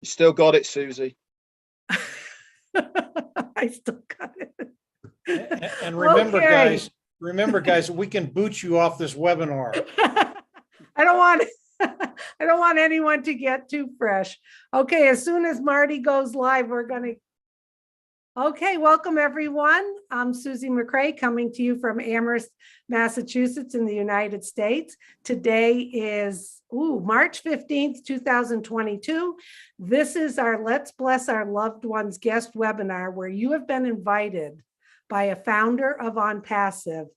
You still got it, Susie. I still got it. And remember, Okay. guys, we can boot you off this webinar. I don't want I don't want anyone to get too fresh. Okay, as soon as Marty goes live, we're going to. Okay, welcome everyone. I'm Susie McCrae coming to you from Amherst, Massachusetts in the United States. Today is March 15th, 2022. This is our Let's Bless Our Loved Ones guest webinar where you have been invited by a founder of ONPASSIVE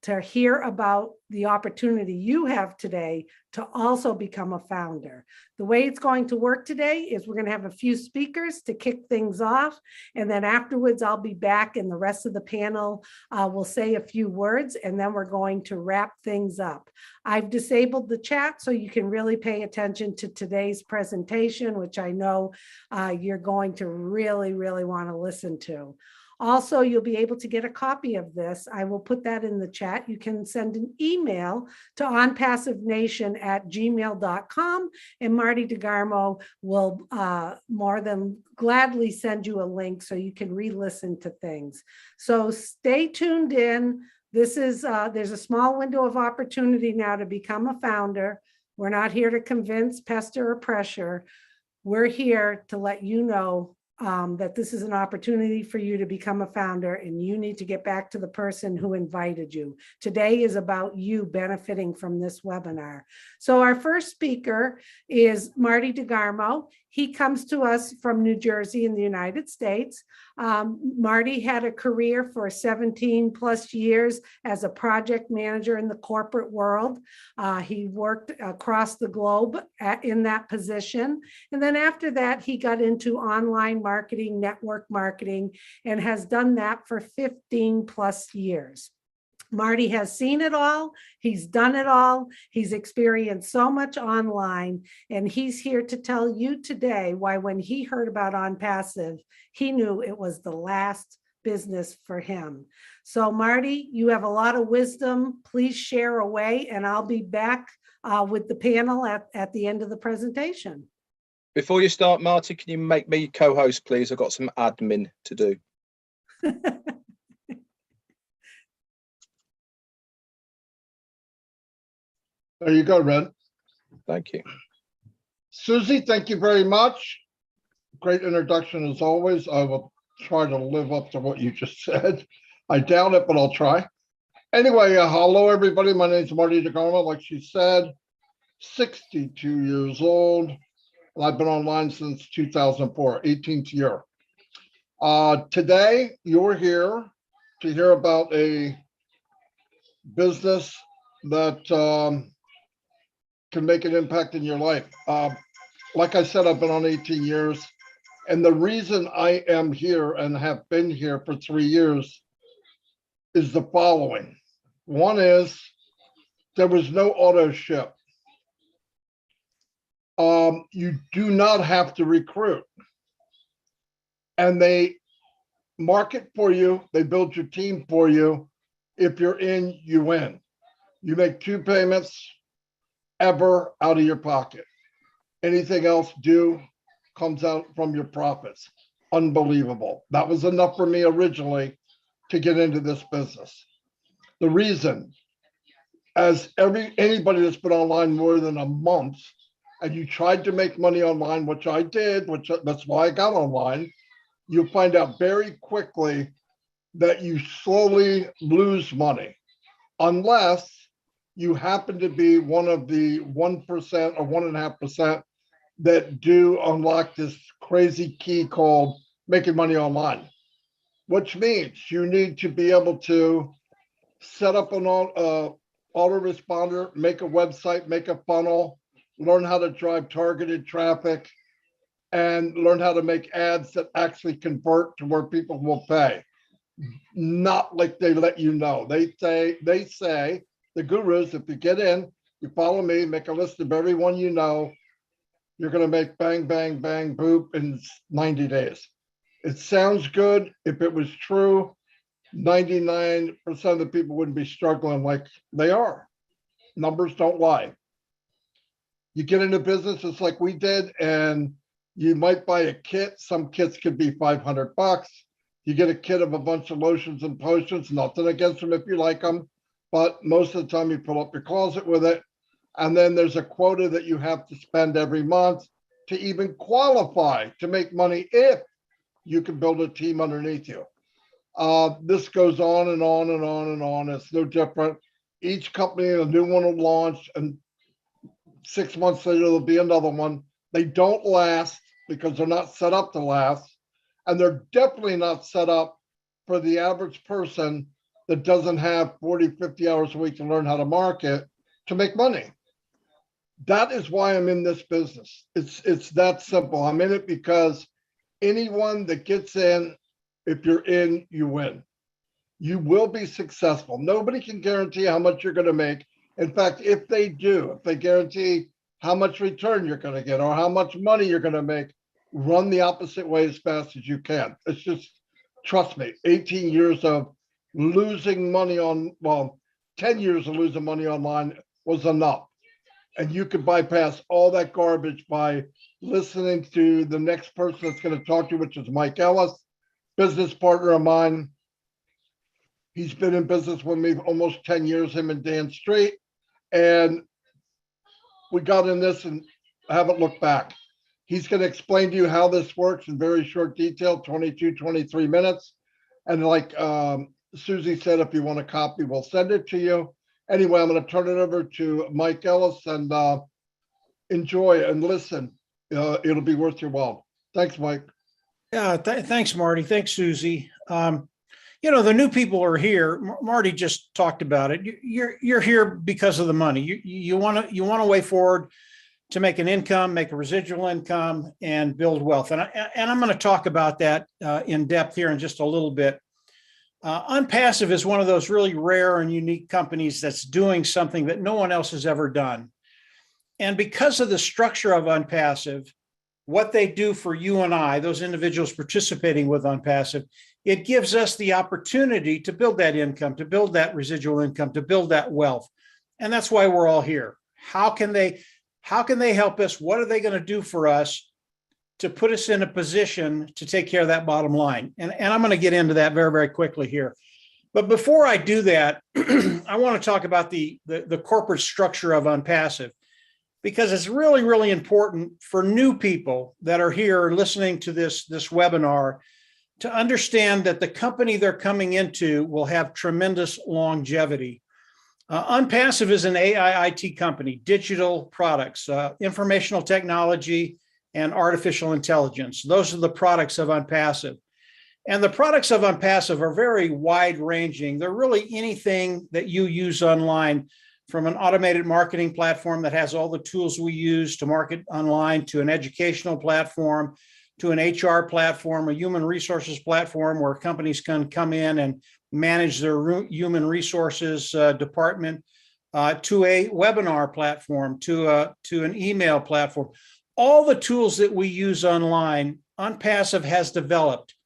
to hear about the opportunity you have today to also become a founder. The way it's going to work today is we're going to have a few speakers to kick things off, and then afterwards I'll be back and the rest of the panel will say a few words, and then we're going to wrap things up. I've disabled the chat so you can really pay attention to today's presentation, which I know you're going to really want to listen to. Also, you'll be able to get a copy of this. I will put that in the chat. You can send an email to onpassivenation@gmail.com, and Marty DeGarmo will more than gladly send you a link so you can re-listen to things. So stay tuned in. This is there's a small window of opportunity now to become a founder. We're not here to convince, pester, or pressure. We're here to let you know that this is an opportunity for you to become a founder, and you need to get back to the person who invited you. Today is about you benefiting from this webinar. So our first speaker is Marty DeGarmo. He comes to us from New Jersey in the United States. Marty had a career for 17 plus years as a project manager in the corporate world. He worked across the globe in that position. And then after that, he got into online marketing, network marketing, and has done that for 15 plus years. Marty has seen it all. He's done it all. He's experienced so much online, and he's here to tell you today why when he heard about ONPASSIVE, he knew it was the last business for him. So Marty, you have a lot of wisdom. Please share away, and I'll be back with the panel at the end of the presentation. Before you start, Marty, can you make me co-host, please? I've got some admin to do. There you go, Red. Thank you. Susie, thank you very much. Great introduction as always. I will try to live up to what you just said. I doubt it, but I'll try. Anyway, hello, everybody. My name is Marty DeGarmo. Like she said, 62 years old. I've been online since 2004, 18th year. Today, you're here to hear about a business that can make an impact in your life. Like I said, I've been on 18 years. And the reason I am here and have been here for 3 years is the following. One is there was no auto ship. You do not have to recruit. And they market for you. They build your team for you. If you're in, you win. You make 2 payments ever out of your pocket. Anything else due comes out from your profits. Unbelievable. That was enough for me originally to get into this business. The reason, as anybody that's been online more than a month, and you tried to make money online, which I did, that's why I got online, you'll find out very quickly that you slowly lose money unless you happen to be one of the 1% or 1.5% that do unlock this crazy key called making money online, which means you need to be able to set up an autoresponder, make a website, make a funnel, learn how to drive targeted traffic, and learn how to make ads that actually convert to where people will pay. Not like they let you know. They say, the gurus, if you get in, you follow me, make a list of everyone you know, you're going to make bang, bang, bang, boop in 90 days. It sounds good. If it was true, 99% of the people wouldn't be struggling like they are. Numbers don't lie. You get into business just like we did, and You might buy a kit. Some kits could be $500. You get a kit of a bunch of lotions and potions, nothing against them if you like them, but most of the time you fill up your closet with it. And then there's a quota that you have to spend every month to even qualify to make money if you can build a team underneath you. This goes on and on and on and on. It's no different. Each company, a new one will launch, and 6 months later, there'll be another one. They don't last because they're not set up to last. And they're definitely not set up for the average person that doesn't have 40, 50 hours a week to learn how to market to make money. That is why I'm in this business. It's that simple. I'm in it because anyone that gets in, if you're in, you win. You will be successful. Nobody can guarantee how much you're going to make. In fact, if they do, if they guarantee how much return you're going to get or how much money you're going to make, run the opposite way as fast as you can. It's just, trust me, 18 years of losing money on, well, 10 years of losing money online was enough. And you could bypass all that garbage by listening to the next person that's going to talk to you, which is Mike Ellis, business partner of mine. He's been in business with me almost 10 years, him and Dan Street. And we got in this and haven't looked back. He's going to explain to you how this works in very short detail, 22, 23 minutes. And like Susie said, if you want a copy, we'll send it to you. Anyway, I'm going to turn it over to Mike Ellis and enjoy and listen. It'll be worth your while. Thanks, Mike. Yeah, thanks, Marty. Thanks, Susie. The new people are here. Marty just talked about it. You're here because of the money. You want a way forward to make an income, make a residual income, and build wealth. And I'm going to talk about that in depth here in just a little bit. ONPASSIVE is one of those really rare and unique companies that's doing something that no one else has ever done. And because of the structure of ONPASSIVE, what they do for you and I, those individuals participating with ONPASSIVE, it gives us the opportunity to build that income, to build that residual income, to build that wealth. And that's why we're all here. How can they help us? What are they going to do for us to put us in a position to take care of that bottom line? And I'm going to get into that very, very quickly here. But before I do that, I want to talk about the corporate structure of ONPASSIVE, because it's really, really important for new people that are here listening to this webinar to understand that the company they're coming into will have tremendous longevity. ONPASSIVE is an AI IT company, digital products, informational technology, and artificial intelligence. Those are the products of ONPASSIVE. And the products of ONPASSIVE are very wide-ranging. They're really anything that you use online, from an automated marketing platform that has all the tools we use to market online, to an educational platform, to an HR platform, a human resources platform where companies can come in and manage their human resources department, to a webinar platform, to an email platform. All the tools that we use online, ONPASSIVE has developed.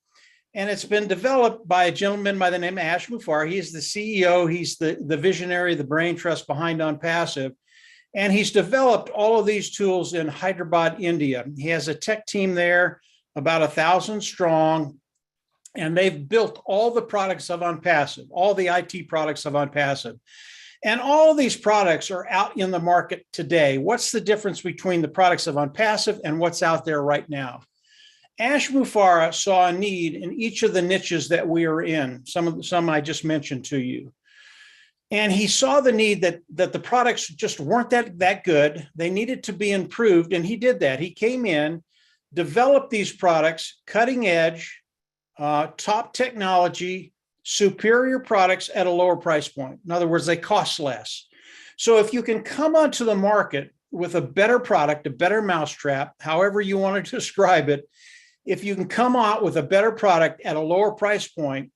And it's been developed by a gentleman by the name of Ash Mufareh. He's the CEO. He's the visionary, the brain trust behind ONPASSIVE. And he's developed all of these tools in Hyderabad, India. He has a tech team there, about 1,000 strong. And they've built all the products of ONPASSIVE, all the IT products of ONPASSIVE. And all of these products are out in the market today. What's the difference between the products of ONPASSIVE and what's out there right now? Ash Mufareh saw a need in each of the niches that we are in, some I just mentioned to you. And he saw the need that the products just weren't that good. They needed to be improved, and he did that. He came in, developed these products, cutting edge, top technology, superior products at a lower price point. In other words, they cost less. So if you can come onto the market with a better product, a better mousetrap, however you want to describe it, if you can come out with a better product at a lower price point,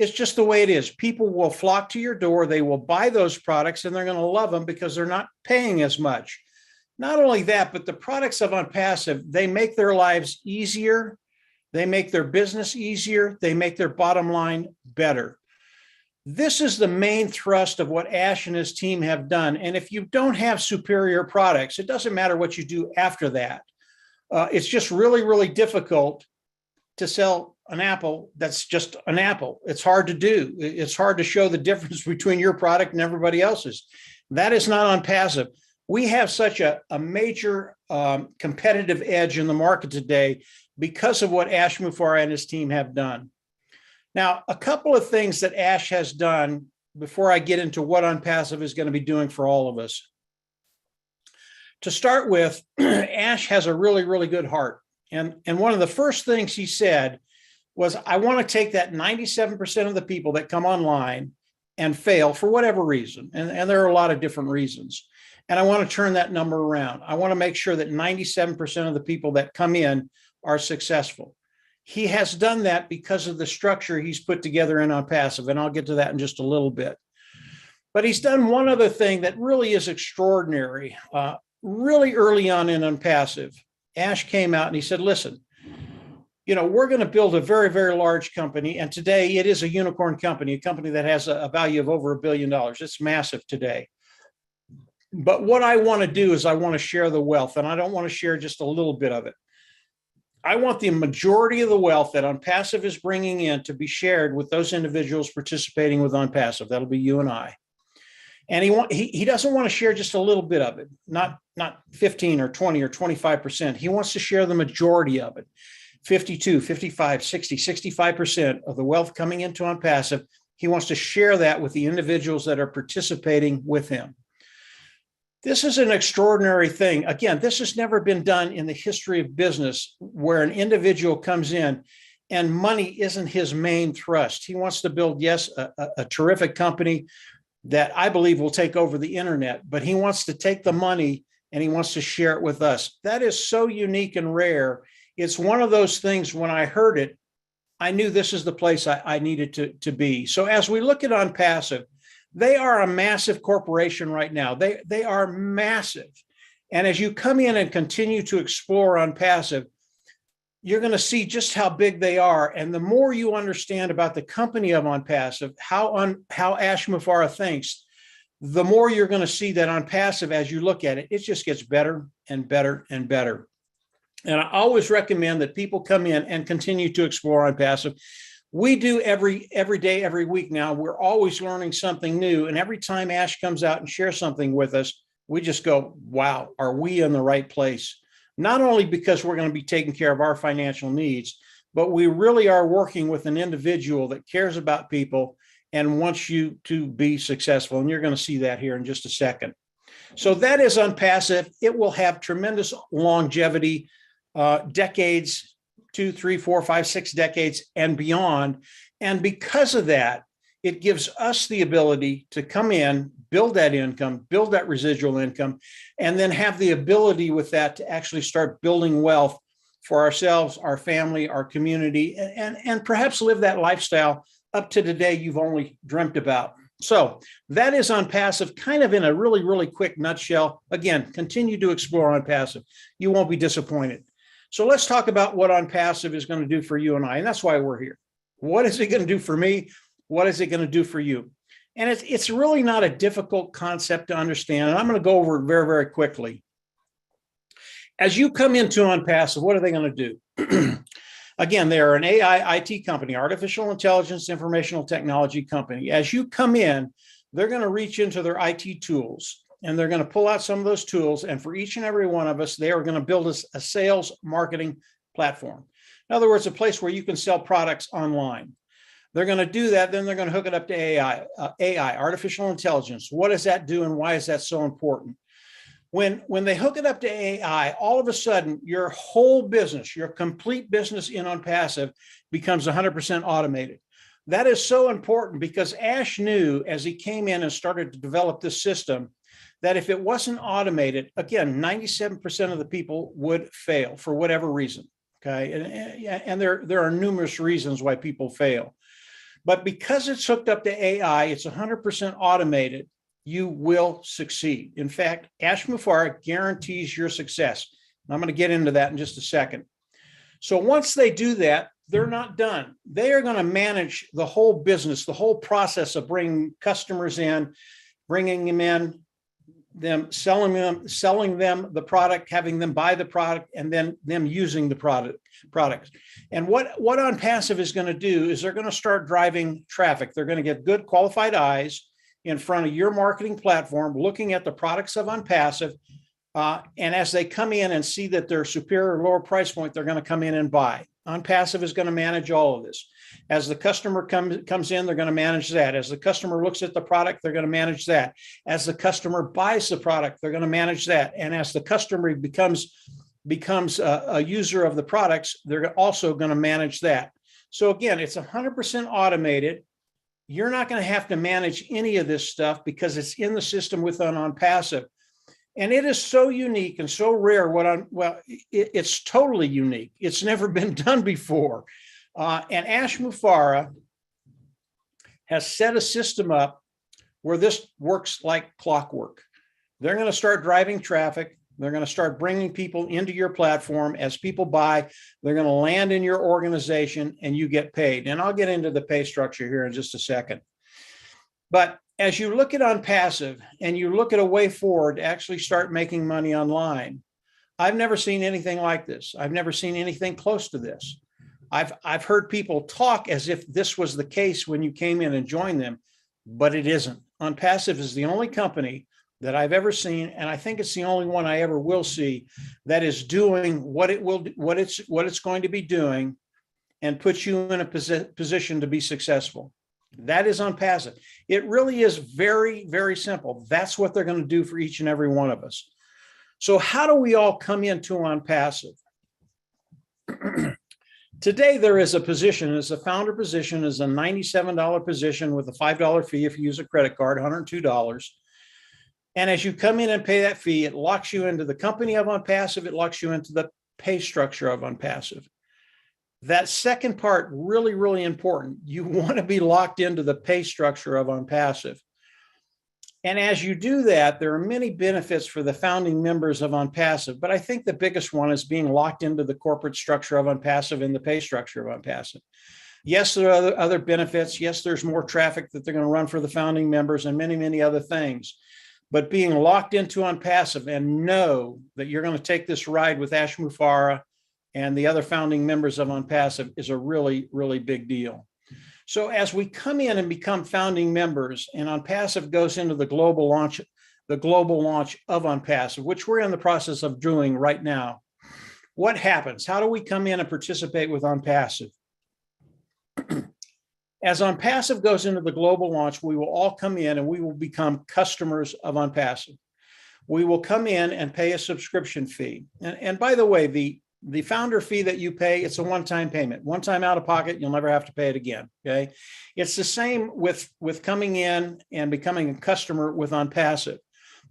it's just the way it is. People will flock to your door. They will buy those products, and they're going to love them because they're not paying as much. Not only that, but the products of ONPASSIVE, they make their lives easier. They make their business easier. They make their bottom line better. This is the main thrust of what Ash and his team have done. And if you don't have superior products, it doesn't matter what you do after that. It's just really, really difficult to sell an apple that's just an apple. It's hard to do. It's hard to show the difference between your product and everybody else's. That is not ONPASSIVE. We have such a major competitive edge in the market today because of what Ash Mufareh and his team have done. Now, a couple of things that Ash has done before I get into what ONPASSIVE is going to be doing for all of us. To start with, Ash has a really, really good heart. And one of the first things he said was, I want to take that 97% of the people that come online and fail for whatever reason. And there are a lot of different reasons. And I want to turn that number around. I want to make sure that 97% of the people that come in are successful. He has done that because of the structure he's put together in ONPASSIVE. And I'll get to that in just a little bit. But he's done one other thing that really is extraordinary. Really early on in ONPASSIVE, Ash came out and he said, listen, we're going to build a very, very large company. And today it is a unicorn company, a company that has a value of over $1 billion. It's massive today. But what I want to do is I want to share the wealth, and I don't want to share just a little bit of it. I want the majority of the wealth that ONPASSIVE is bringing in to be shared with those individuals participating with ONPASSIVE. That'll be you and I. And he doesn't want to share just a little bit of it, not 15 or 20 or 25%. He wants to share the majority of it, 52, 55, 60, 65% of the wealth coming into ONPASSIVE. He wants to share that with the individuals that are participating with him. This is an extraordinary thing. Again, this has never been done in the history of business, where an individual comes in and money isn't his main thrust. He wants to build, yes, a terrific company that I believe will take over the internet, but he wants to take the money and he wants to share it with us. That is so unique and rare. It's one of those things, when I heard it, I knew this is the place I needed to be. So as we look at ONPASSIVE, they are a massive corporation right now. They are massive. And as you come in and continue to explore ONPASSIVE, you're going to see just how big they are. And the more you understand about the company of ONPASSIVE, how Ash Mufareh thinks, the more you're going to see that ONPASSIVE, as you look at it, it just gets better and better and better. And I always recommend that people come in and continue to explore ONPASSIVE. We do every day, every week now. We're always learning something new. And every time Ash comes out and shares something with us, we just go, wow, are we in the right place? Not only because we're going to be taking care of our financial needs, but we really are working with an individual that cares about people and wants you to be successful. And you're going to see that here in just a second. So that is ONPASSIVE. It will have tremendous longevity, decades, 2, 3, 4, 5, 6 decades and beyond. And because of that, it gives us the ability to come in, build that income, build that residual income, and then have the ability with that to actually start building wealth for ourselves, our family, our community, and perhaps live that lifestyle up to the day you've only dreamt about. So that is ONPASSIVE, kind of in a really, really quick nutshell. Again, continue to explore ONPASSIVE. You won't be disappointed. So let's talk about what ONPASSIVE is going to do for you and I, and that's why we're here. What is it going to do for me? What is it going to do for you? And it's really not a difficult concept to understand. And I'm going to go over it very, very quickly. As you come into ONPASSIVE, what are they going to do? Again, they are an AI IT company, artificial intelligence, informational technology company. As you come in, they're going to reach into their IT tools and they're going to pull out some of those tools. And for each and every one of us, they are going to build us a sales marketing platform. In other words, a place where you can sell products online. They're going to do that. Then they're going to hook it up to AI, artificial intelligence. What does that do and why is that so important? When they hook it up to AI, all of a sudden, your whole business, your complete business in ONPASSIVE becomes 100% automated. That is so important because Ash knew as he came in and started to develop this system that if it wasn't automated, again, 97% of the people would fail for whatever reason. Okay, and there are numerous reasons why people fail. But because it's hooked up to AI, it's 100% automated, you will succeed. In fact, Ash Mufareh guarantees your success. And I'm going to get into that in just a second. So once they do that, they're not done. They are going to manage the whole business, the whole process of bringing customers in, bringing them in, selling them the product, having them buy the product, and then them using the products. And what ONPASSIVE is going to do is they're going to start driving traffic. They're going to get good qualified eyes in front of your marketing platform, looking at the products of ONPASSIVE. And as they come in and see that they're superior or lower price point, they're going to come in and buy. ONPASSIVE is going to manage all of this. As the customer comes in, they're going to manage that. As the customer looks at the product, they're going to manage that. As the customer buys the product, they're going to manage that. And as the customer becomes a user of the products, they're also going to manage that. So again, it's 100% automated. You're not going to have to manage any of this stuff because it's in the system within ONPASSIVE. And it is so unique and so rare. It's totally unique. It's never been done before. And Ash Mufareh has set a system up where this works like clockwork. They're going to start driving traffic. They're going to start bringing people into your platform. As people buy, they're going to land in your organization and you get paid. And I'll get into the pay structure here in just a second. But as you look at ONPASSIVE and you look at a way forward to actually start making money online, I've never seen anything like this. I've never seen anything close to this. I've heard people talk as if this was the case when you came in and joined them, but it isn't. ONPASSIVE is the only company that I've ever seen, and I think it's the only one I ever will see that is doing what it's going to be doing and puts you in a position to be successful. That is ONPASSIVE. It really is very, very simple. That's what they're going to do for each and every one of us. So how do we all come into ONPASSIVE? Today, there is a position, as a founder position, is a $97 position with a $5 fee if you use a credit card, $102. And as you come in and pay that fee, it locks you into the company of ONPASSIVE. It locks you into the pay structure of ONPASSIVE. That second part, really, really important. You want to be locked into the pay structure of ONPASSIVE. And as you do that, there are many benefits for the founding members of ONPASSIVE, but I think the biggest one is being locked into the corporate structure of ONPASSIVE and the pay structure of ONPASSIVE. Yes, there are other benefits. Yes, there's more traffic that they're going to run for the founding members and many, many other things. But being locked into ONPASSIVE and know that you're going to take this ride with Ash Mufareh and the other founding members of ONPASSIVE is a really, really big deal. So as we come in and become founding members and ONPASSIVE goes into the global launch of ONPASSIVE, which we're in the process of doing right now, what happens? How do we come in and participate with ONPASSIVE? As ONPASSIVE goes into the global launch, we will all come in and we will become customers of ONPASSIVE. We will come in and pay a subscription fee. And by the way, the founder fee that you pay, it's a one-time payment, one time out of pocket, you'll never have to pay it again, okay? It's the same with coming in and becoming a customer with ONPASSIVE.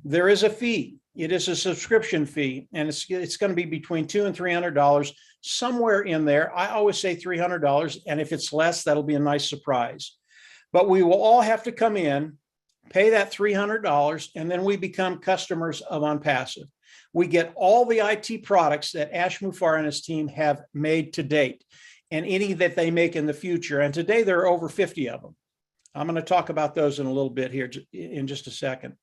There is a fee. It is a subscription fee, and it's going to be between $200 and $300, somewhere in there. I always say $300, and if it's less, that'll be a nice surprise. But we will all have to come in, pay that $300, and then we become customers of ONPASSIVE. We get all the IT products that Ash Mufareh and his team have made to date, and any that they make in the future. And today there are over 50 of them. I'm going to talk about those in a little bit here in just a second.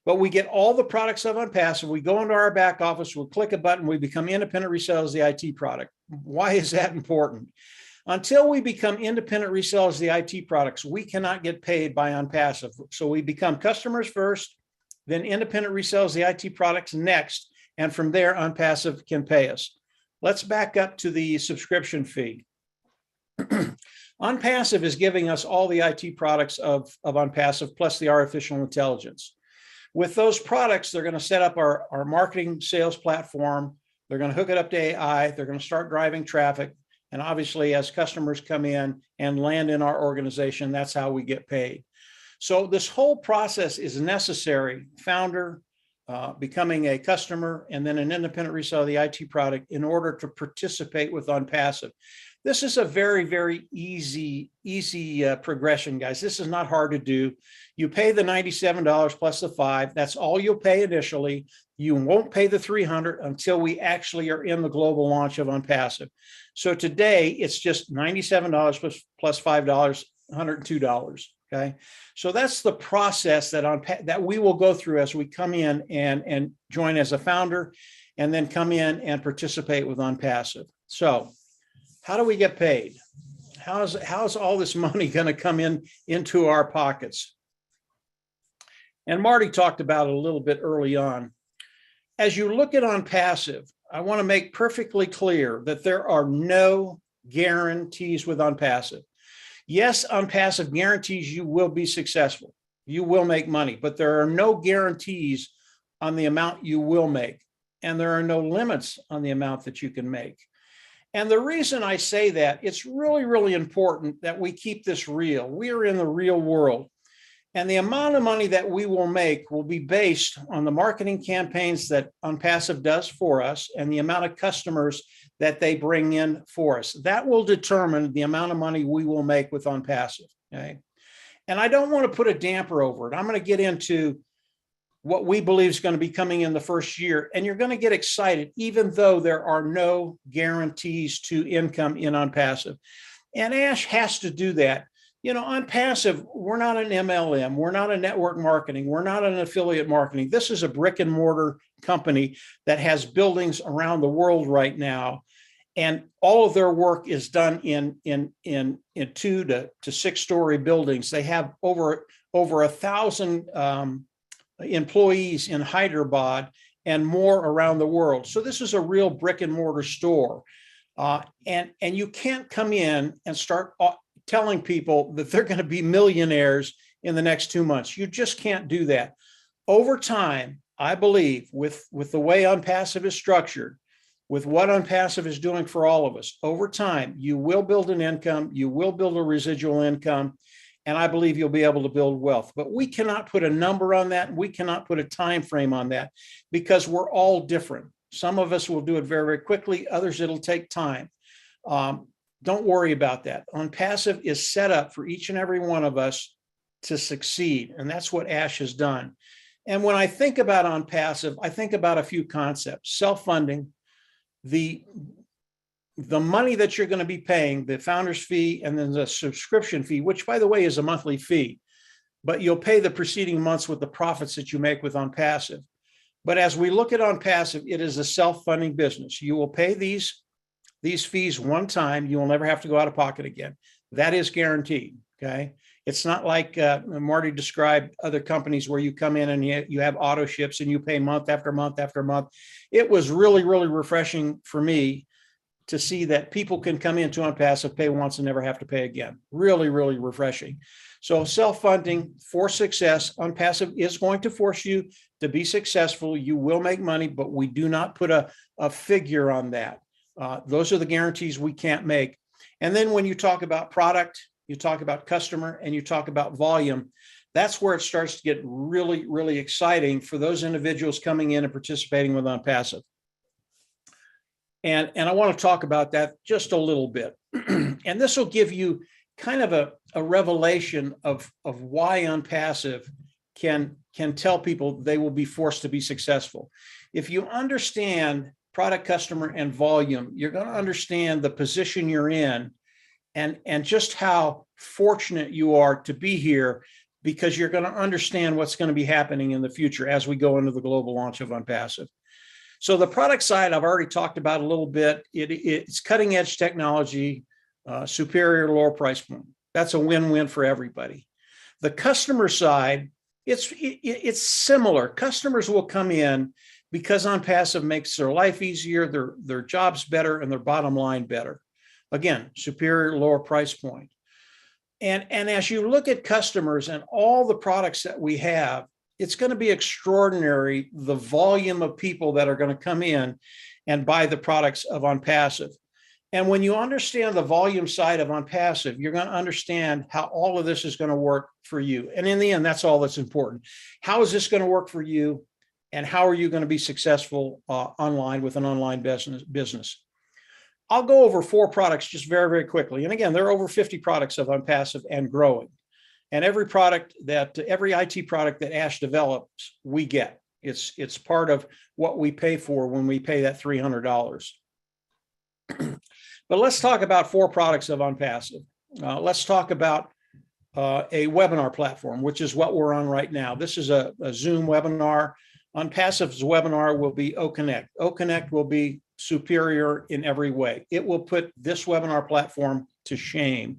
But we get all the products of ONPASSIVE. We go into our back office, we'll click a button, we become independent resellers of the IT product. Why is that important? Until we become independent resellers of the IT products, we cannot get paid by ONPASSIVE. So we become customers first, then independent resellers of the IT products next, and from there, ONPASSIVE can pay us. Let's back up to the subscription fee. ONPASSIVE is giving us all the IT products of ONPASSIVE plus the artificial intelligence. With those products, they're going to set up our marketing sales platform. They're going to hook it up to AI. They're going to start driving traffic. And obviously, as customers come in and land in our organization, that's how we get paid. So this whole process is necessary. Founder, becoming a customer, and then an independent reseller of the IT product in order to participate with ONPASSIVE. This is a very, very easy progression, guys. This is not hard to do. You pay the $97 plus the $5. That's all you'll pay initially. You won't pay the $300 until we actually are in the global launch of ONPASSIVE. So today it's just $97 plus $5, $102. Okay. So that's the process that we will go through as we come in and join as a founder and then come in and participate with ONPASSIVE. So how do we get paid? How's all this money going to come into our pockets? And Marty talked about it a little bit early on. As you look at ONPASSIVE, I want to make perfectly clear that there are no guarantees with ONPASSIVE. Yes, ONPASSIVE guarantees you will be successful. You will make money, but there are no guarantees on the amount you will make. And there are no limits on the amount that you can make. And the reason I say that, it's really, really important that we keep this real. We are in the real world. And the amount of money that we will make will be based on the marketing campaigns that ONPASSIVE does for us and the amount of customers that they bring in for us. That will determine the amount of money we will make with ONPASSIVE. Okay. And I don't want to put a damper over it. I'm going to get into what we believe is going to be coming in the first year. And you're going to get excited, even though there are no guarantees to income in ONPASSIVE. And Ash has to do that. You know, ONPASSIVE, we're not an MLM. We're not a network marketing. We're not an affiliate marketing. This is a brick and mortar company that has buildings around the world right now. And all of their work is done in 2 to 6 story buildings. They have over 1,000 employees in Hyderabad and more around the world. So this is a real brick and mortar store. And you can't come in and start telling people that they're going to be millionaires in the next 2 months. You just can't do that. Over time, I believe with the way ONPASSIVE is structured, with what ONPASSIVE is doing for all of us, over time, you will build an income, you will build a residual income, and I believe you'll be able to build wealth. But we cannot put a number on that. We cannot put a time frame on that because we're all different. Some of us will do it very, very quickly. Others, it'll take time. Don't worry about that. ONPASSIVE is set up for each and every one of us to succeed. And that's what Ash has done. And when I think about ONPASSIVE, I think about a few concepts: self-funding, the money that you're going to be paying, the founder's fee, and then the subscription fee, which, by the way, is a monthly fee, but you'll pay the preceding months with the profits that you make with ONPASSIVE. But as we look at ONPASSIVE, it is a self-funding business. You will pay these fees one time. You will never have to go out of pocket again. That is guaranteed. Okay. It's not like Marty described other companies where you come in and you have auto ships and you pay month after month after month. It was really, really refreshing for me to see that people can come into ONPASSIVE, pay once and never have to pay again. Really, really refreshing. So self-funding for success. ONPASSIVE is going to force you to be successful. You will make money, but we do not put a figure on that. Those are the guarantees we can't make. And then when you talk about product, you talk about customer, and you talk about volume, that's where it starts to get really, really exciting for those individuals coming in and participating with ONPASSIVE. And I want to talk about that just a little bit. And this will give you kind of a revelation of why ONPASSIVE can tell people they will be forced to be successful. If you understand product, customer, and volume, you're going to understand the position you're in and just how fortunate you are to be here, because you're going to understand what's going to be happening in the future as we go into the global launch of ONPASSIVE. So the product side, I've already talked about a little bit. It's cutting edge technology, superior lower price point. That's a win-win for everybody. The customer side, it's similar. Customers will come in because ONPASSIVE makes their life easier, their jobs better, and their bottom line better. Again, superior lower price point. And as you look at customers and all the products that we have, it's going to be extraordinary, the volume of people that are going to come in and buy the products of ONPASSIVE. And when you understand the volume side of ONPASSIVE, you're going to understand how all of this is going to work for you. And in the end, that's all that's important. How is this going to work for you? And how are you going to be successful online with an online business? I'll go over 4 products just very, very quickly. And again, there are over 50 products of ONPASSIVE and growing. And every IT product that Ash develops, we get. It's part of what we pay for when we pay that $300. But let's talk about 4 products of ONPASSIVE. Let's talk about a webinar platform, which is what we're on right now. This is a Zoom webinar. OnPassive's webinar will be OConnect. OConnect will be superior in every way. It will put this webinar platform to shame.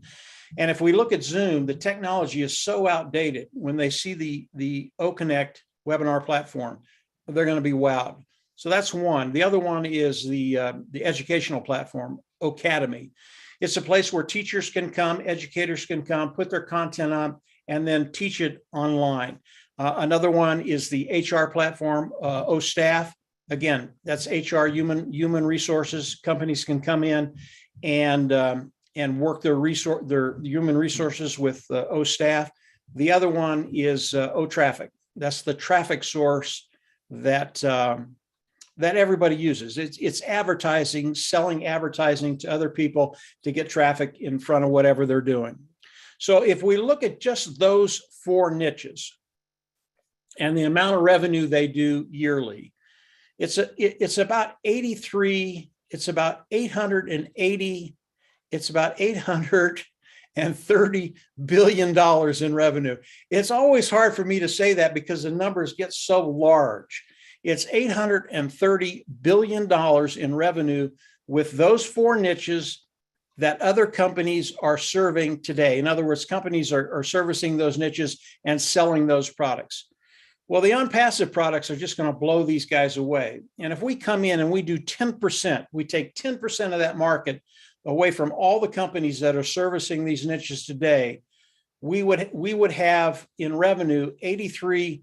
And if we look at Zoom, the technology is so outdated. When they see the OConnect webinar platform, they're going to be wowed. So that's one. The other one is the educational platform, Ocademy. It's a place where teachers can come, educators can come, put their content on, and then teach it online. Another one is the HR platform, OStaff. Again, that's HR, human resources. Companies can come in and work their human resources with OStaff. The other one is OTraffic. That's the traffic source that everybody uses. It's advertising, selling advertising to other people to get traffic in front of whatever they're doing. So if we look at just those 4 niches and the amount of revenue they do yearly, it's about 83, it's about 880, it's about $830 billion in revenue. It's always hard for me to say that because the numbers get so large. It's $830 billion in revenue with those 4 niches that other companies are serving today. In other words, companies are servicing those niches and selling those products. Well, the OnPassive products are just going to blow these guys away. And if we come in and we do 10%, we take 10% of that market away from all the companies that are servicing these niches today, we would have in revenue $83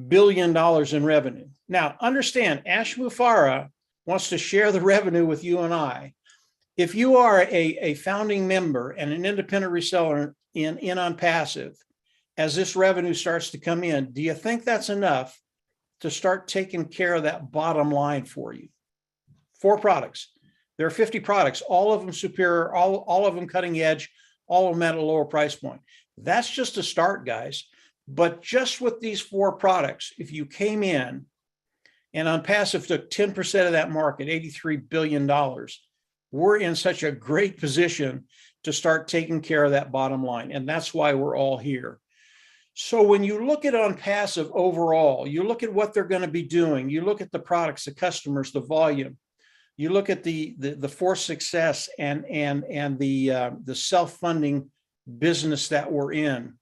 billion in revenue. Now, understand, Ash Mufareh wants to share the revenue with you and I. If you are a founding member and an independent reseller in OnPassive, as this revenue starts to come in, do you think that's enough to start taking care of that bottom line for you? 4 products. There are 50 products, all of them superior, all of them cutting edge, all of them at a lower price point. That's just a start, guys. But just with these 4 products, if you came in and OnPassive took 10% of that market, $83 billion, we're in such a great position to start taking care of that bottom line. And that's why we're all here. So when you look at OnPassive overall, you look at what they're going to be doing, you look at the products, the customers, the volume, you look at the forced success and the self-funding business that we're in,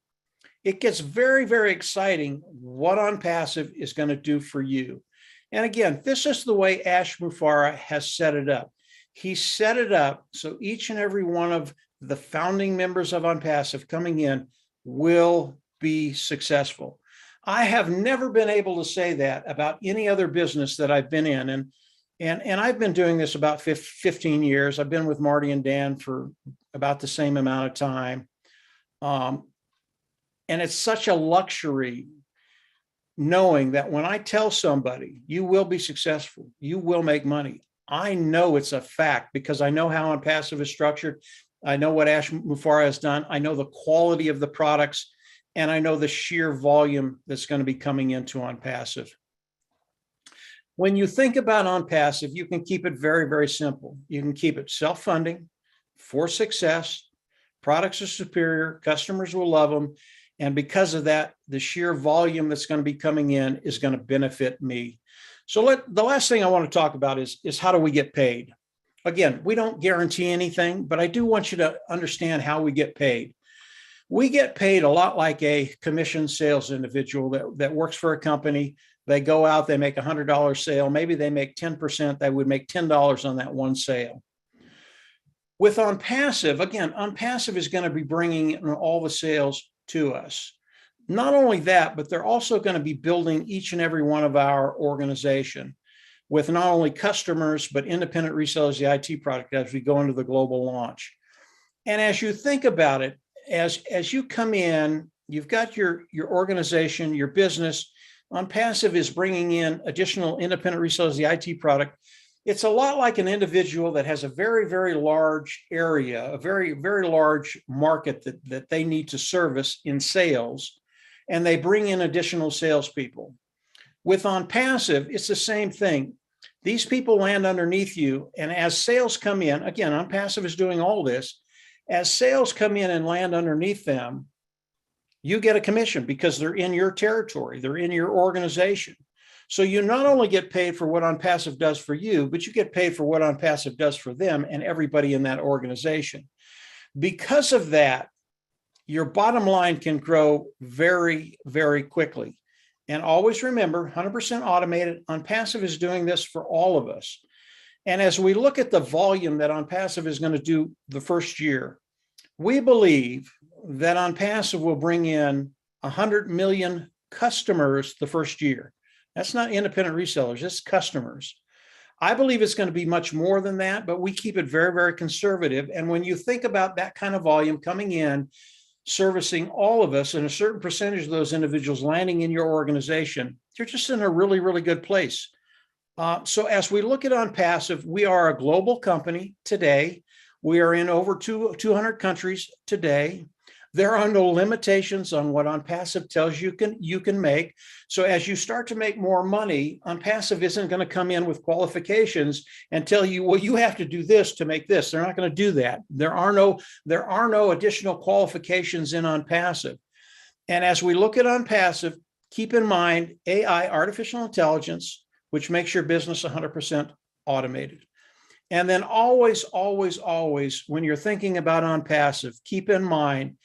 it gets very, very exciting what OnPassive is going to do for you. And again, this is the way Ash Mufareh has set it up. He set it up so each and every one of the founding members of OnPassive coming in will be successful. I have never been able to say that about any other business that I've been in. And I've been doing this about 15 years. I've been with Marty and Dan for about the same amount of time. And it's such a luxury knowing that when I tell somebody, you will be successful, you will make money, I know it's a fact because I know how OnPassive is structured. I know what Ash Mufareh has done. I know the quality of the products, and I know the sheer volume that's going to be coming into OnPassive. When you think about OnPassive, you can keep it very, very simple. You can keep it self-funding, for success, products are superior, customers will love them, and because of that, the sheer volume that's going to be coming in is going to benefit me. So the last thing I want to talk about is how do we get paid? Again, we don't guarantee anything, but I do want you to understand how we get paid. We get paid a lot like a commission sales individual that works for a company. They go out, they make $100 sale. Maybe they make 10%. They would make $10 on that one sale. With OnPassive, again, OnPassive is going to be bringing in all the sales to us. Not only that, but they're also going to be building each and every one of our organization with not only customers, but independent resellers, the IT product as we go into the global launch. And as you think about it, as you come in, you've got your organization, your business. OnPassive is bringing in additional independent resellers, the IT product. It's a lot like an individual that has a very, very large area, a very, very large market that they need to service in sales, and they bring in additional salespeople. With OnPassive, it's the same thing. These people land underneath you, and as sales come in, again, OnPassive is doing all this. As sales come in and land underneath them, you get a commission because they're in your territory, they're in your organization. So you not only get paid for what OnPassive does for you, but you get paid for what OnPassive does for them and everybody in that organization. Because of that, your bottom line can grow very, very quickly. And always remember, 100% automated. OnPassive is doing this for all of us. And as we look at the volume that OnPassive is going to do the first year, we believe that OnPassive will bring in 100 million customers the first year. That's not independent resellers, it's customers. I believe it's going to be much more than that, but we keep it very, very conservative. And when you think about that kind of volume coming in, servicing all of us, and a certain percentage of those individuals landing in your organization, you're just in a really, really good place. So as we look at OnPassive, we are a global company today. We are in over 200 countries today. There are no limitations on what OnPassive tells you can make. So as you start to make more money, OnPassive isn't going to come in with qualifications and tell you, well, you have to do this to make this. They're not going to do that. There are no additional qualifications in OnPassive. And as we look at OnPassive, keep in mind AI, artificial intelligence, which makes your business 100% automated. And then always, always, always, when you're thinking about OnPassive, keep in mind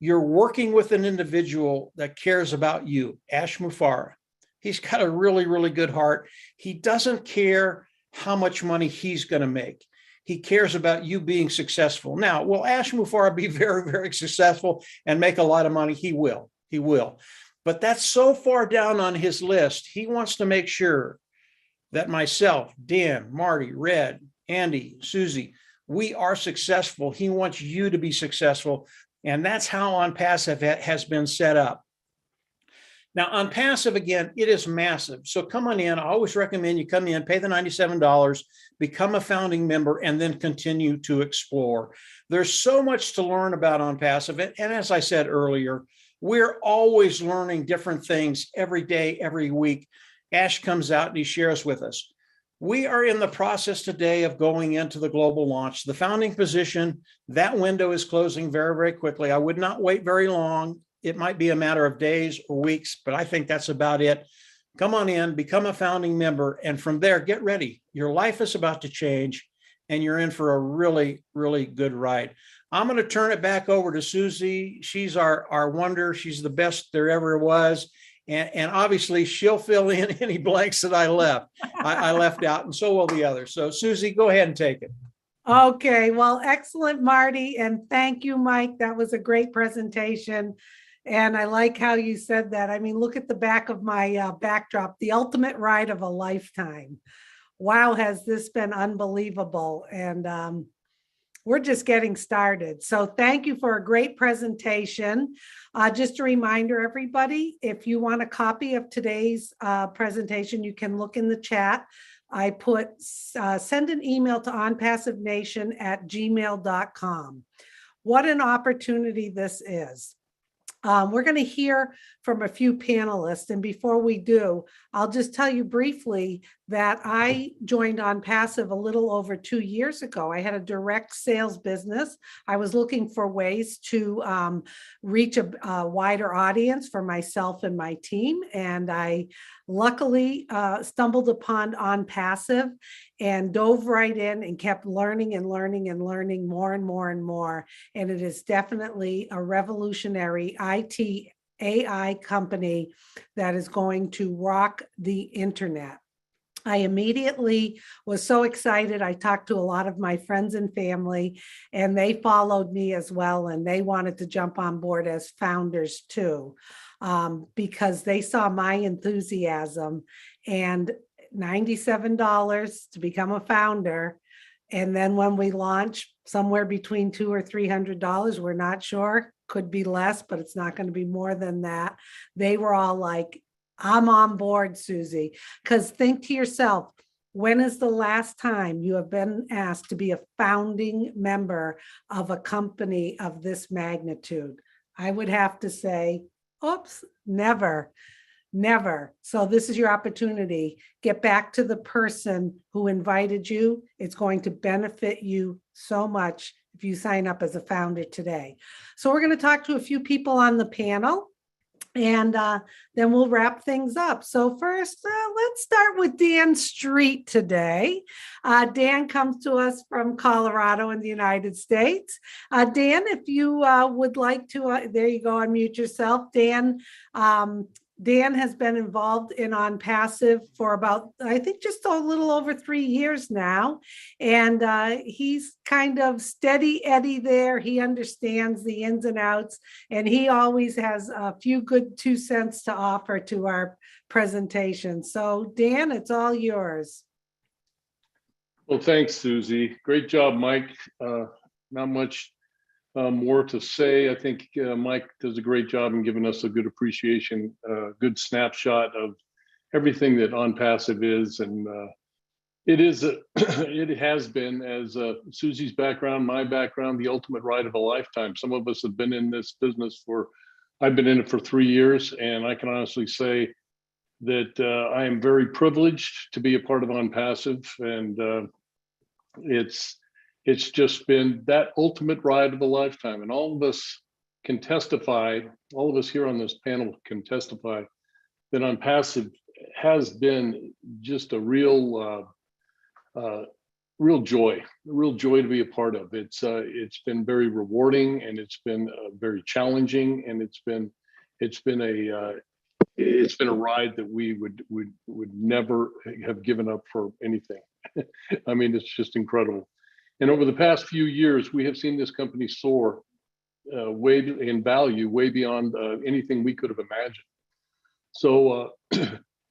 you're working with an individual that cares about you, Ash Mufareh. He's got a really, really good heart. He doesn't care how much money he's going to make. He cares about you being successful. Now, will Ash Mufareh be very, very successful and make a lot of money? He will. He will. But that's so far down on his list. He wants to make sure that myself, Dan, Marty, Red, Andy, Susie, we are successful. He wants you to be successful. And that's how OnPassive has been set up. Now, OnPassive, again, it is massive. So come on in. I always recommend you come in, pay the $97, become a founding member, and then continue to explore. There's so much to learn about OnPassive. And as I said earlier, we're always learning different things every day, every week. Ash comes out and he shares with us. We are in the process today of going into the global launch. The founding position, that window is closing very, very quickly. I would not wait very long. It might be a matter of days or weeks, but I think that's about it. Come on in, become a founding member, and from there, get ready. Your life is about to change, and you're in for a really, really good ride. I'm going to turn it back over to Susie. She's our wonder. She's the best there ever was. And obviously, she'll fill in any blanks that I left. I left out, and so will the others. So, Susie, go ahead and take it. Okay, well, excellent, Marty. And thank you, Mike. That was a great presentation. And I like how you said that. I mean, look at the back of my backdrop, the ultimate ride of a lifetime. Wow, has this been unbelievable. And we're just getting started. So thank you for a great presentation. Just a reminder, everybody, if you want a copy of today's presentation, you can look in the chat. I put send an email to onpassivenation@gmail.com. What an opportunity this is. We're going to hear from a few panelists. And before we do, I'll just tell you briefly that I joined OnPassive a little over 2 years ago. I had a direct sales business. I was looking for ways to reach a wider audience for myself and my team. And I luckily stumbled upon OnPassive and dove right in and kept learning and learning and learning more and more and more. And it is definitely a revolutionary IT AI company that is going to rock the internet. I immediately was so excited. I talked to a lot of my friends and family, and they followed me as well. And they wanted to jump on board as founders too, because they saw my enthusiasm. And $97 to become a founder. And then when we launch, somewhere between $200 or $300, we're not sure, could be less, but it's not going to be more than that. They were all like, I'm on board, Susie. Because think to yourself, when is the last time you have been asked to be a founding member of a company of this magnitude? I would have to say, oops, never. Never. So this is your opportunity. Get back to the person who invited you. It's going to benefit you so much if you sign up as a founder today. So we're going to talk to a few people on the panel, and then we'll wrap things up. So first, let's start with Dan Street today. Dan comes to us from Colorado in the United States. Dan, if you would like to, there you go, unmute yourself. Dan has been involved in ONPASSIVE for about, I think, just a little over 3 years now. And he's kind of steady Eddie there. He understands the ins and outs, and he always has a few good 2 cents to offer to our presentation. So Dan, it's all yours. Well, thanks, Susie. Great job, Mike. Not much more to say. I think Mike does a great job in giving us a good appreciation, good snapshot of everything that ONPASSIVE is. And it has been, as Susie's background, my background, the ultimate ride of a lifetime. Some of us have been in this business I've been in it for 3 years, and I can honestly say that I am very privileged to be a part of ONPASSIVE, and it's just been that ultimate ride of a lifetime. And all of us can testify, all of us here on this panel can testify that ONPASSIVE has been just a real joy to be a part of. It's been very rewarding, and it's been very challenging, and it's been a ride that we would never have given up for anything. I mean, it's just incredible. And over the past few years, we have seen this company soar way in value, way beyond anything we could have imagined. So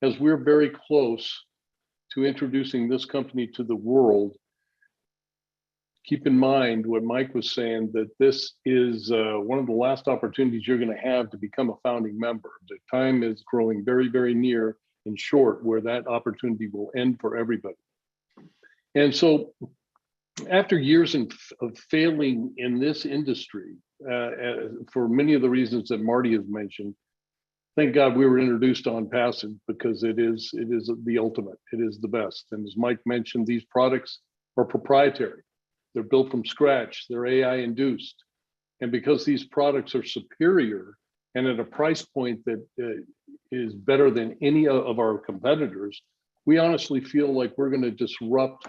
as we're very close to introducing this company to the world, keep in mind what Mike was saying, that this is one of the last opportunities you're going to have to become a founding member. The time is growing very, very near and short where that opportunity will end for everybody. And so after years of failing in this industry, for many of the reasons that Marty has mentioned, thank God we were introduced to ONPASSIVE, because it is the ultimate. It is the best. And as Mike mentioned, these products are proprietary. They're built from scratch. They're AI induced. And because these products are superior and at a price point that is better than any of our competitors, we honestly feel like we're going to disrupt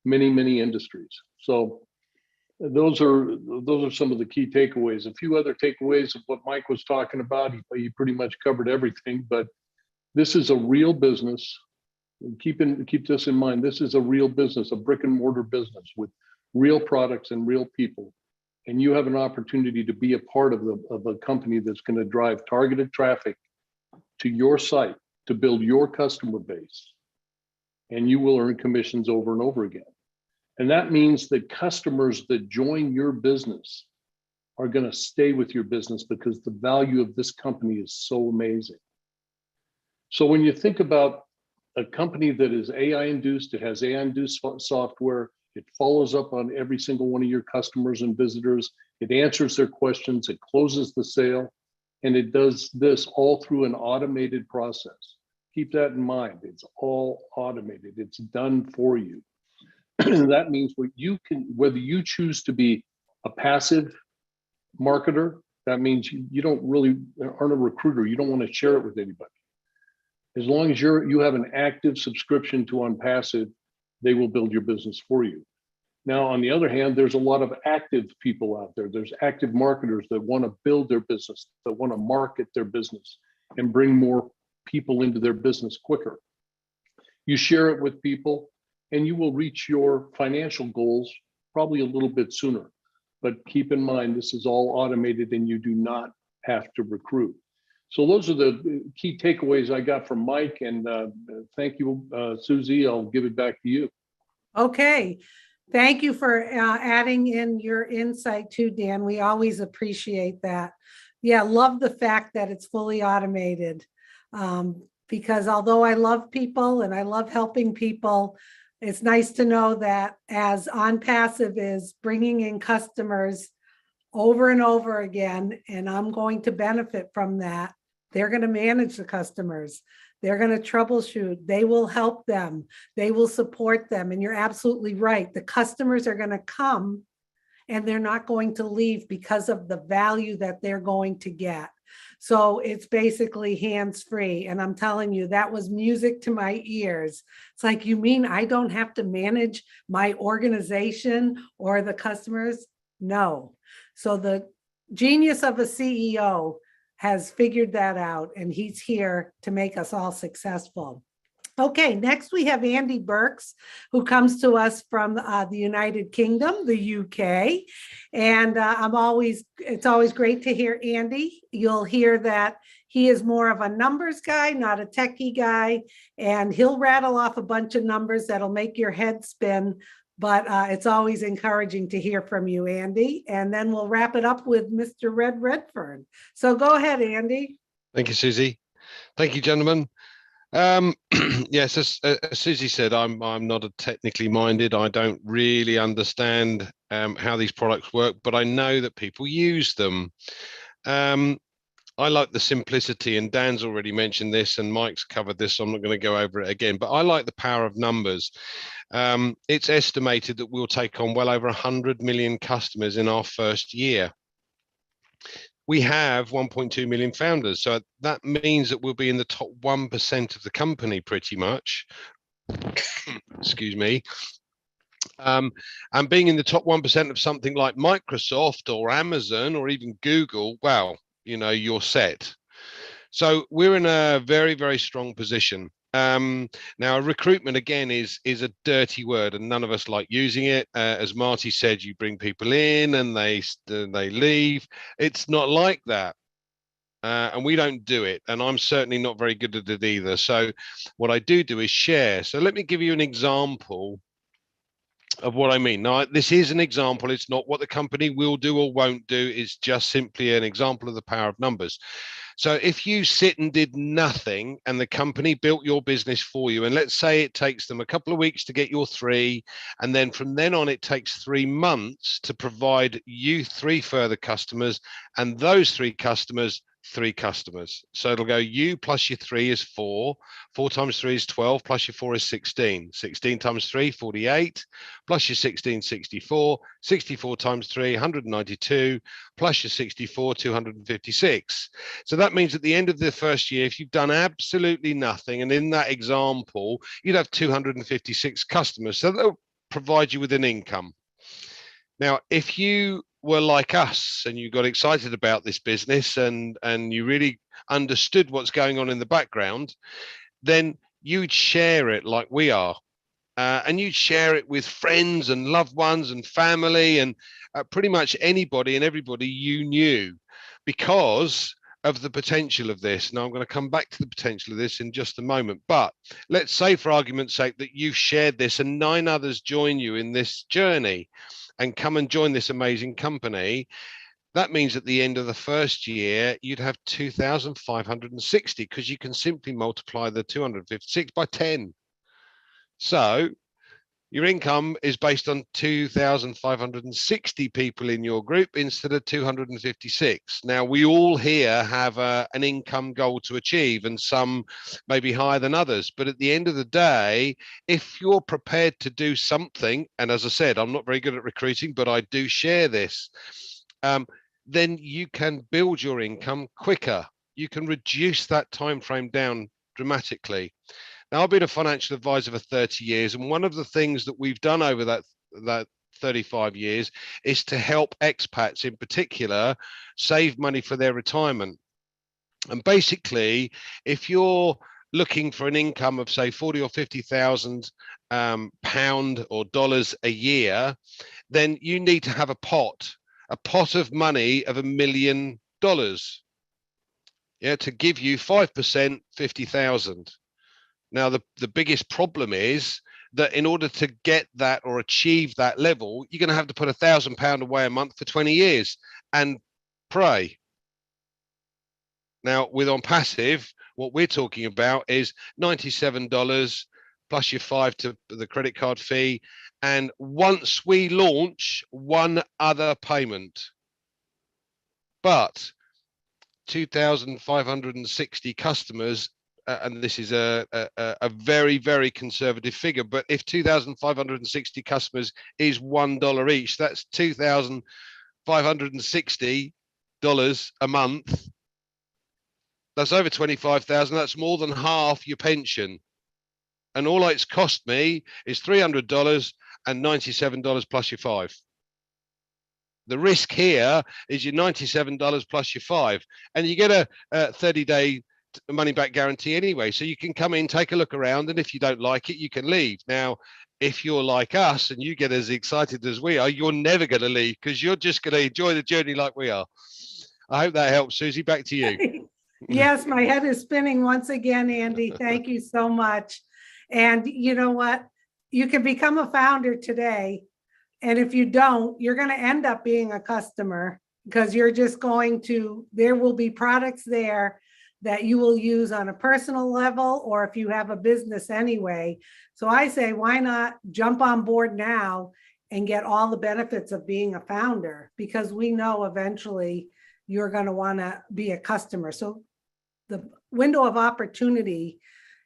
many industries. So those are some of the key takeaways. A few other takeaways of what Mike was talking about. He pretty much covered everything, but this is a real business. Keep this in mind. This is a real business, a brick and mortar business with real products and real people. And you have an opportunity to be a part of a company that's going to drive targeted traffic to your site to build your customer base. And you will earn commissions over and over again. And that means that customers that join your business are going to stay with your business because the value of this company is so amazing. So when you think about a company that is AI induced, it has AI induced software, it follows up on every single one of your customers and visitors, it answers their questions, it closes the sale, and it does this all through an automated process. Keep that in mind. It's all automated. It's done for you. That means whether you choose to be a passive marketer, that means you don't really aren't a recruiter. You don't want to share it with anybody. As long as you have an active subscription to ONPASSIVE, they will build your business for you. Now, on the other hand, there's a lot of active people out there. There's active marketers that want to build their business, that want to market their business and bring more people into their business quicker. You share it with people and you will reach your financial goals probably a little bit sooner. But keep in mind, this is all automated and you do not have to recruit. So those are the key takeaways I got from Mike, and thank you, Susie. I'll give it back to you. Okay. Thank you for adding in your insight too, Dan. We always appreciate that. Yeah, love the fact that it's fully automated, because although I love people and I love helping people, it's nice to know that as ONPASSIVE is bringing in customers over and over again, and I'm going to benefit from that, They're going to manage the customers. They're going to troubleshoot. They will help them. They will support them. And you're absolutely right. The customers are going to come and they're not going to leave because of the value that they're going to get. So it's basically hands-free. And I'm telling you, that was music to my ears. It's like, you mean I don't have to manage my organization or the customers? No. So the genius of a CEO has figured that out, and he's here to make us all successful. Okay, next we have Andy Burks, who comes to us from the United Kingdom, the UK. And it's always great to hear Andy. You'll hear that he is more of a numbers guy, not a techie guy, and he'll rattle off a bunch of numbers that'll make your head spin. But it's always encouraging to hear from you, Andy. And then we'll wrap it up with Mr. Red Redfern. So go ahead, Andy. Thank you, Susie. Thank you, gentlemen. Yes, as Susie said, I'm not a technically minded. I don't really understand how these products work, but I know that people use them. I like the simplicity, and Dan's already mentioned this, and Mike's covered this, so I'm not going to go over it again, but I like the power of numbers. It's estimated that we'll take on well over 100 million customers in our first year. We have 1.2 million founders, so that means that we'll be in the top 1% of the company pretty much. Excuse me. And being in the top 1% of something like Microsoft or Amazon or even Google, wow, you know, you're set. So we're in a very, very strong position. Now, recruitment again is a dirty word, and none of us like using it. As Marty said, you bring people in and they leave. It's not like that, and we don't do it. And I'm certainly not very good at it either. So, what I do is share. So let me give you an example of what I mean. Now, this is an example. It's not what the company will do or won't do. It's just simply an example of the power of numbers. So if you sit and did nothing and the company built your business for you, and let's say it takes them a couple of weeks to get your 3, and then from then on it takes 3 months to provide you 3 further customers, and those 3 customers, 3 customers. So it'll go you plus your 3 is 4, 4 times 3 is 12, plus your 4 is 16, 16 times 3, 48, plus your 16, 64, 64 times 3, 192, plus your 64, 256. So that means at the end of the first year, if you've done absolutely nothing, and in that example, you'd have 256 customers. So they'll provide you with an income. Now, if you were like us and you got excited about this business and you really understood what's going on in the background, then you'd share it like we are. And you'd share it with friends and loved ones and family and pretty much anybody and everybody you knew, because of the potential of this. Now, I'm going to come back to the potential of this in just a moment. But let's say, for argument's sake, that you've shared this and 9 others join you in this journey and come and join this amazing company. That means at the end of the first year, you'd have 2,560, because you can simply multiply the 256 by 10. So your income is based on 2,560 people in your group instead of 256. Now, we all here have an income goal to achieve, and some may be higher than others. But at the end of the day, if you're prepared to do something, and as I said, I'm not very good at recruiting, but I do share this, then you can build your income quicker. You can reduce that time frame down dramatically. Now, I've been a financial advisor for 30 years, and one of the things that we've done over that 35 years is to help expats in particular save money for their retirement. And basically, if you're looking for an income of say 40 or 50,000 pound or dollars a year, then you need to have a pot of money of $1 million, yeah, to give you 5%, 50,000. Now, the biggest problem is that in order to get that or achieve that level, you're going to have to put £1,000 away a month for 20 years and pray. Now, with ONPASSIVE, what we're talking about is $97 plus your 5 to the credit card fee. And once we launch, one other payment. But 2,560 customers, and this is a very, very conservative figure, but if 2,560 customers is $1 each, that's $2,560 a month. That's over 25,000. That's more than half your pension. And all it's cost me is $300 and $97 plus your $5. The risk here is your $97 plus your $5, and you get a 30-day money back guarantee anyway. So you can come in, take a look around, and if you don't like it, you can leave. Now, if you're like us and you get as excited as we are, you're never going to leave, because you're just going to enjoy the journey like we are. I hope that helps, Susie. Back to you. Yes, my head is spinning once again, Andy. Thank you so much. And you know what? You can become a founder today. And if you don't, you're going to end up being a customer, because you're just going to, there will be products there that you will use on a personal level, or if you have a business anyway. So I say, why not jump on board now and get all the benefits of being a founder? Because we know eventually you're going to want to be a customer. So the window of opportunity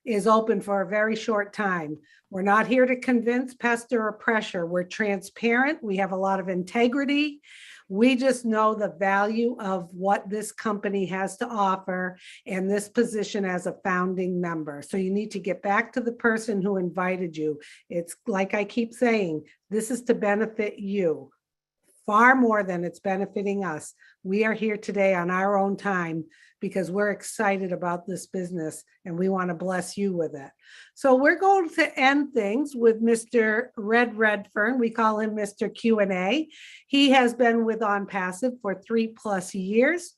is open for a very short time. We're not here to convince, pester, or pressure. We're transparent. We have a lot of integrity. We just know the value of what this company has to offer and this position as a founding member. So you need to get back to the person who invited you. It's like I keep saying, this is to benefit you far more than it's benefiting us. We are here today on our own time because we're excited about this business and we want to bless you with it. So we're going to end things with Mr. Red Redfern. We call him Mr. Q&A. He has been with ONPASSIVE for 3+ years.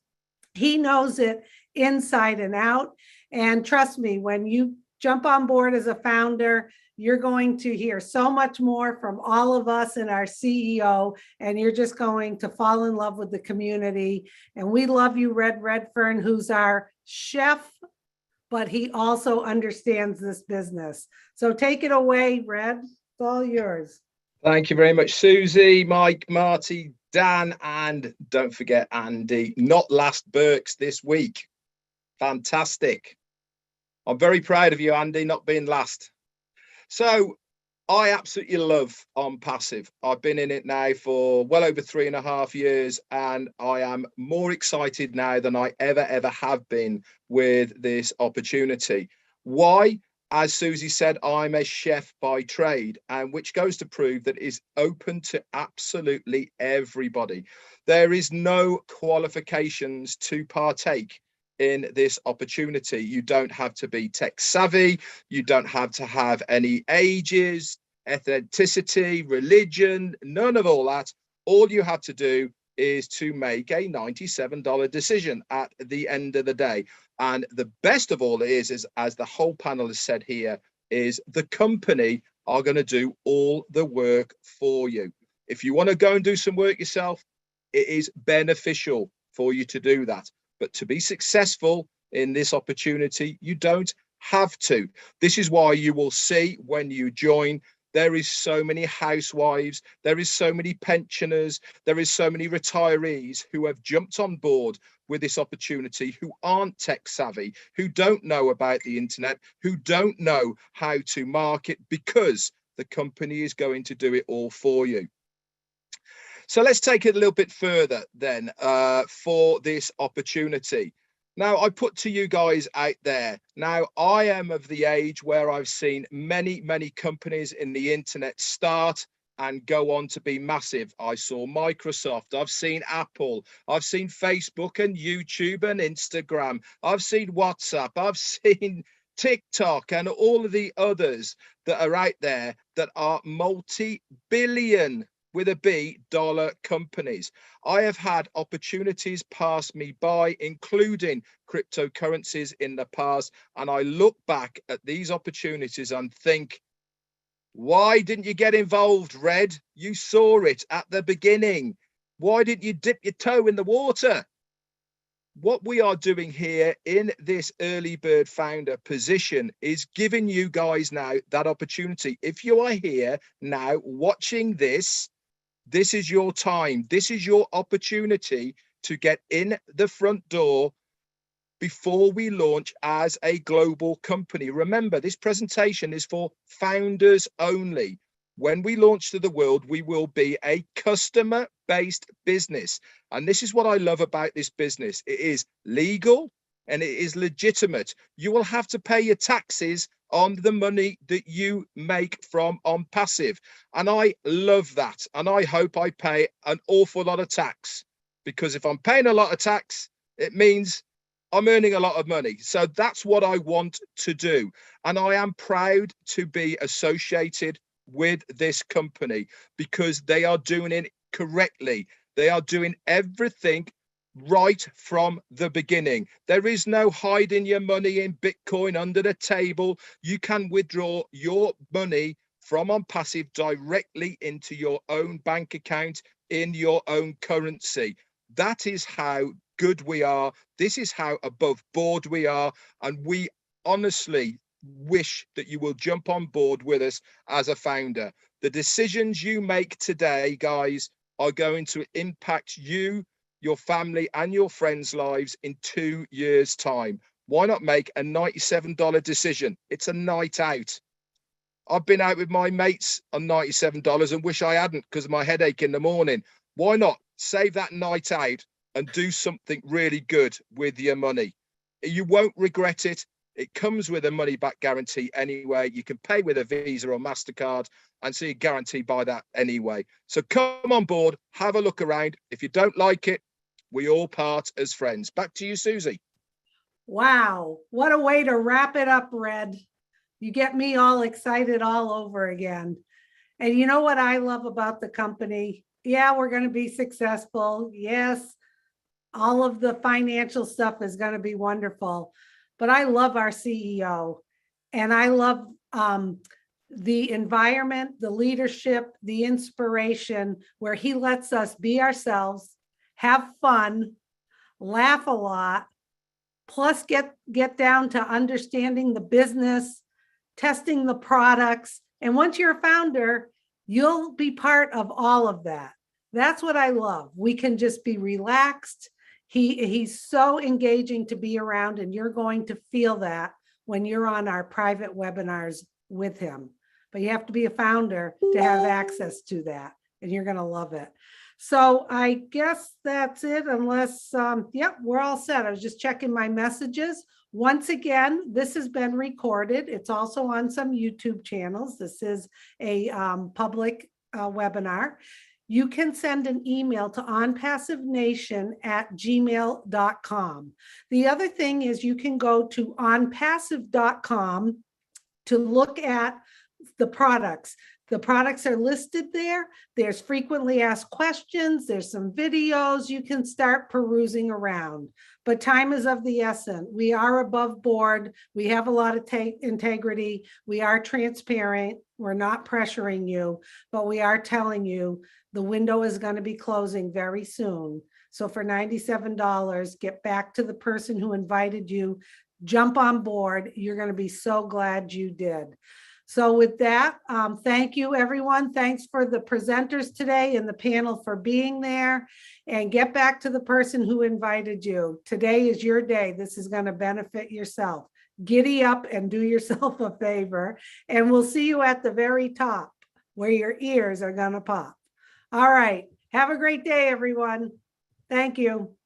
He knows it inside and out. And trust me, when you jump on board as a founder, you're going to hear so much more from all of us and our CEO, and you're just going to fall in love with the community. And we love you, Red Redfern, who's our chef, but he also understands this business. So take it away, Red. It's all yours. Thank you very much, Susie, Mike, Marty, Dan, and don't forget Andy. Not last Berks this week. Fantastic. I'm very proud of you, Andy, not being last. So I absolutely love ONPASSIVE. I've been in it now for well over 3.5 years, and I am more excited now than I ever have been with this opportunity. Why? As Susie said, I'm a chef by trade, and which goes to prove that it is open to absolutely everybody. There is no qualifications to partake in this opportunity. You don't have to be tech savvy. You don't have to have any ages, ethnicity, religion, none of all that. All you have to do is to make a $97 decision at the end of the day. And the best of all is as the whole panel has said here, is the company are going to do all the work for you. If you want to go and do some work yourself, it is beneficial for you to do that. But to be successful in this opportunity, you don't have to. This is why you will see when you join, there is so many housewives, there is so many pensioners, there is so many retirees who have jumped on board with this opportunity, who aren't tech savvy, who don't know about the internet, who don't know how to market, because the company is going to do it all for you. So let's take it a little bit further then for this opportunity. Now, I put to you guys out there, now I am of the age where I've seen many companies in the internet start and go on to be massive. I saw Microsoft, I've seen Apple, I've seen Facebook and YouTube and Instagram, I've seen WhatsApp, I've seen TikTok and all of the others that are out there that are multi-billion with a B dollar companies. I have had opportunities pass me by, including cryptocurrencies in the past, and I look back at these opportunities and think, why didn't you get involved, Red? You saw it at the beginning. Why didn't you dip your toe in the water? What we are doing here in this early bird founder position is giving you guys now that opportunity. If you are here now watching this, this is your time. This is your opportunity to get in the front door before we launch as a global company. Remember, this presentation is for founders only. When we launch to the world, we will be a customer-based business. And this is what I love about this business. It is legal and it is legitimate. You will have to pay your taxes on the money that you make from ONPASSIVE. And I love that. And I hope I pay an awful lot of tax, because if I'm paying a lot of tax, it means I'm earning a lot of money. So that's what I want to do. And I am proud to be associated with this company because they are doing it correctly. They are doing everything right from the beginning. There is no hiding your money in Bitcoin under the table. You can withdraw your money from ONPASSIVE directly into your own bank account in your own currency. That is how good we are. This is how above board we are. And we honestly wish that you will jump on board with us as a founder. The decisions you make today, guys, are going to impact you, your family, and your friends' lives in 2 years' time. Why not make a $97 decision? It's a night out. I've been out with my mates on $97 and wish I hadn't because of my headache in the morning. Why not save that night out and do something really good with your money? You won't regret it. It comes with a money back guarantee anyway. You can pay with a Visa or MasterCard, and so you're guaranteed by that anyway. So come on board, have a look around. If you don't like it, we all part as friends. Back to you, Susie. Wow, what a way to wrap it up, Red. You get me all excited all over again. And you know what I love about the company? Yeah, we're going to be successful. Yes, all of the financial stuff is going to be wonderful. But I love our CEO, and I love the environment, the leadership, the inspiration, where he lets us be ourselves, have fun, laugh a lot, plus get down to understanding the business, testing the products. And once you're a founder, you'll be part of all of that. That's what I love. We can just be relaxed. He's so engaging to be around, and you're going to feel that when you're on our private webinars with him. But you have to be a founder to have access to that, and you're going to love it. So I guess that's it, unless, yep, we're all set. I was just checking my messages. Once again, this has been recorded. It's also on some YouTube channels. This is a public webinar. You can send an email to onpassivenation@gmail.com. The other thing is you can go to onpassive.com to look at the products. The products are listed there. There's frequently asked questions. There's some videos. You can start perusing around. But time is of the essence. We are above board. We have a lot of integrity. We are transparent. We're not pressuring you, but we are telling you the window is going to be closing very soon. So for $97, get back to the person who invited you. Jump on board. You're going to be so glad you did. So with that, thank you, everyone. Thanks for the presenters today and the panel for being there. And get back to the person who invited you. Today is your day. This is going to benefit yourself. Giddy up and do yourself a favor. And we'll see you at the very top where your ears are going to pop. All right. Have a great day, everyone. Thank you.